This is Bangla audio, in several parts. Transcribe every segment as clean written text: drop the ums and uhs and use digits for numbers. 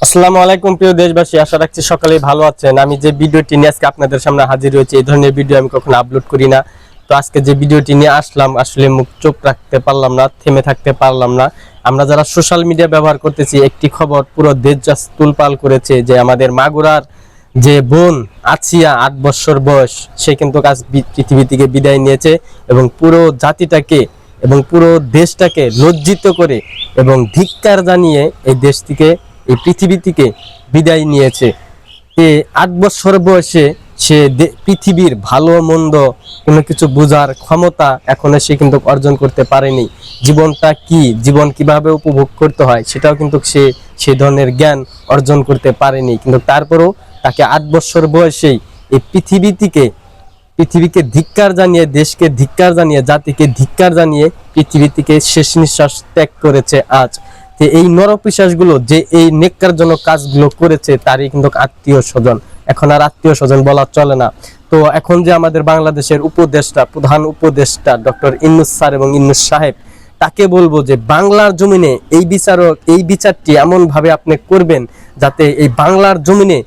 আসসালামু আলাইকুম প্রিয় দেশবাসী, আশা রাখছি সকালেই ভালো আছেন। আমি যে ভিডিওটি নিয়ে আজকে আপনাদের সামনে হাজির হয়েছি, এই ধরনের ভিডিও আমি কখনো আপলোড করি না। তো আজকে যে ভিডিওটি নিয়ে আসলাম, আসলে মুখ চুপ রাখতে পারলাম না, থেমে থাকতে পারলাম না। আমরা যারা সোশ্যাল মিডিয়া ব্যবহার করতেছি, একটি খবর পুরো দেশ যা তুলপাল করেছে যে আমাদের মাগুরার যে বোন আছিয়া 8 বছর বয়স, সে কিন্তু আজ পৃথিবী থেকে বিদায় নিয়েছে এবং পুরো জাতিটাকে এবং পুরো দেশটাকে লজ্জিত করে এবং ধিক্কার জানিয়ে এই দেশ থেকে, এই পৃথিবী থেকে বিদায় নিয়েছে। 8 বছর বয়সে সে পৃথিবীর ভালো মন্দ কোনো কিছু বোঝার ক্ষমতা এখনো সে কিন্তু অর্জন করতে পারেনি। জীবনটা কি, জীবন কিভাবে উপভোগ করতে হয় সেটাও কিন্তু সে সেই ধরনের জ্ঞান অর্জন করতে পারেনি। কিন্তু তারপরেও তাকে 8 বছর বয়সেই এই পৃথিবীকে ধিক্কার জানিয়ে, দেশকে ধিক্কার জানিয়ে, জাতিকে ধিক্কার জানিয়ে পৃথিবী থেকে শেষ নিঃশ্বাস ত্যাগ করেছে আজ। এই নরপিশাচগুলো যে এই নেক্কারজনক কাজগুলো করেছে, তারই কিন্তু আত্মীয় স্বজন, এখন আর আত্মীয় স্বজন বলা চলে না। তো এখন যে আমাদের বাংলাদেশের উপদেষ্টা, প্রধান উপদেষ্টা ডক্টর ইউনূস স্যার এবং ইউনূস সাহেব, তাকে বলবো যে বাংলার জমিনে এই বিচারটি এমন ভাবে আপনি করবেন যাতে এই বাংলার জমিনে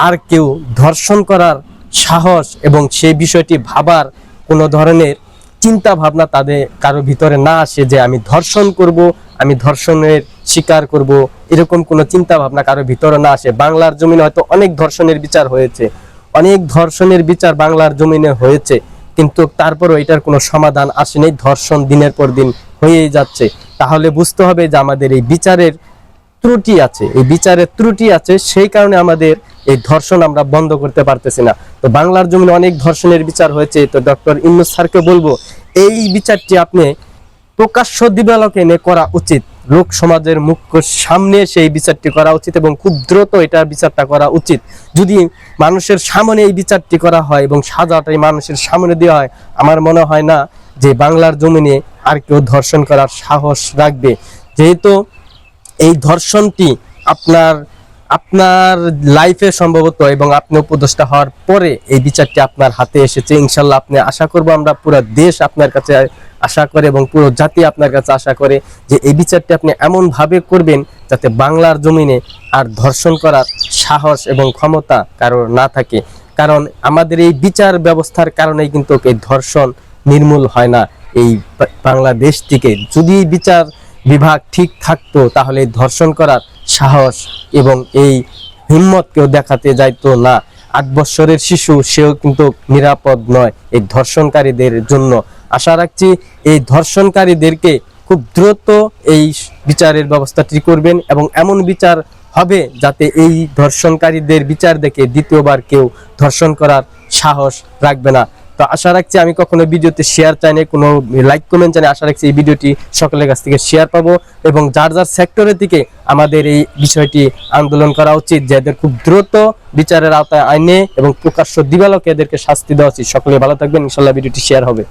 আর কেউ ধর্ষণ করার সাহস এবং সেই বিষয়টি ভাবার কোনো ধরনের চিন্তা ভাবনা তাদের কারো ভিতরে না আসে যে আমি ধর্ষণ করব, আমি ধর্ষণের শিকার করব, এরকম কোনো চিন্তা ভাবনা কারো ভিতরে না আসে। বাংলার জমিনে হয়তো অনেক ধর্ষণের বিচার হয়েছে, অনেক ধর্ষণের বিচার বাংলার জমিনে হয়েছে, কিন্তু তারপরও এটার কোনো সমাধান আসেনি। ধর্ষণ দিনের পর দিন হয়েই যাচ্ছে। তাহলে বুঝতে হবে যে আমাদের এই বিচারের ত্রুটি আছে, এই বিচারের ত্রুটি আছে, সেই কারণে আমাদের এই ধর্ষণ আমরা বন্ধ করতে পারতেছি না। তো বাংলার জমিনে অনেক ধর্ষণের বিচার হয়েছে। তো ডক্টর ইউনূস স্যারকে বলবো এই বিচারটি আপনি প্রকাশ্য দিবালোকে এনে করা উচিত, লোক সমাজের মুখ্য সামনে সেই বিচারটি করা উচিত এবং খুব দ্রুত এটা বিচারটা করা উচিত। যদি মানুষের সামনে এই বিচারটি করা হয় এবং সাজাটাই মানুষের সামনে দেওয়া হয়, আমার মনে হয় না যে বাংলার জমিনে আর কেউ ধর্ষণ করার সাহস রাখবে। যেহেতু এই ধর্ষণটি আপনার লাইফে সম্ভবত, এবং আপনি উপদেষ্টা হওয়ার পরে এই বিচারটি আপনার হাতে এসেছে। ইনশাল্লাহ আপনি আশা করবো, আমরা পুরো দেশ আপনার কাছে আশা করে এবং পুরো জাতি আপনার কাছে আশা করে যে এই বিচারটি আপনি এমন ভাবে করবেন যাতে বাংলার জমিনে আর ধর্ষণ করার সাহস এবং ক্ষমতা কারোর না থাকে। কারণ আমাদের এই বিচার ব্যবস্থার কারণেই কিন্তু এই ধর্ষণ নির্মূল হয় না এই বাংলাদেশ থেকে। যদি বিচার বিভাগ ঠিক থাকতো তাহলে ধর্ষণ করার সাহস এবং এই হিম্মত কেউ দেখাতে যাইতো না। 8 বছরের শিশু, সেও কিন্তু নিরাপদ নয় এই ধর্ষণকারীদের জন্য। আশা রাখছি এই ধর্ষণকারীদেরকে খুব দ্রুত এই বিচারের ব্যবস্থাটি করবেন এবং এমন বিচার হবে যাতে এই ধর্ষণকারীদের বিচার দেখে দ্বিতীয়বার কেউ ধর্ষণ করার সাহস রাখবে না। তো আশা রাখছি, আমি কখনো ভিডিওতে শেয়ার চাই না, কোনো লাইক কমেন্ট চাই না, আশা রাখছি এই ভিডিওটি সকলের কাছ থেকে শেয়ার পাবো এবং যার যার সেক্টরের দিকে আমাদের এই বিষয়টি আন্দোলন করা উচিত যে এদের খুব দ্রুত বিচারের আওতায় আইনে এবং প্রকাশ্য দিবালোকে এদেরকে শাস্তি দেওয়া উচিত। সকলে ভালো থাকবেন, ইনশাল্লাহ ভিডিওটি শেয়ার হবে।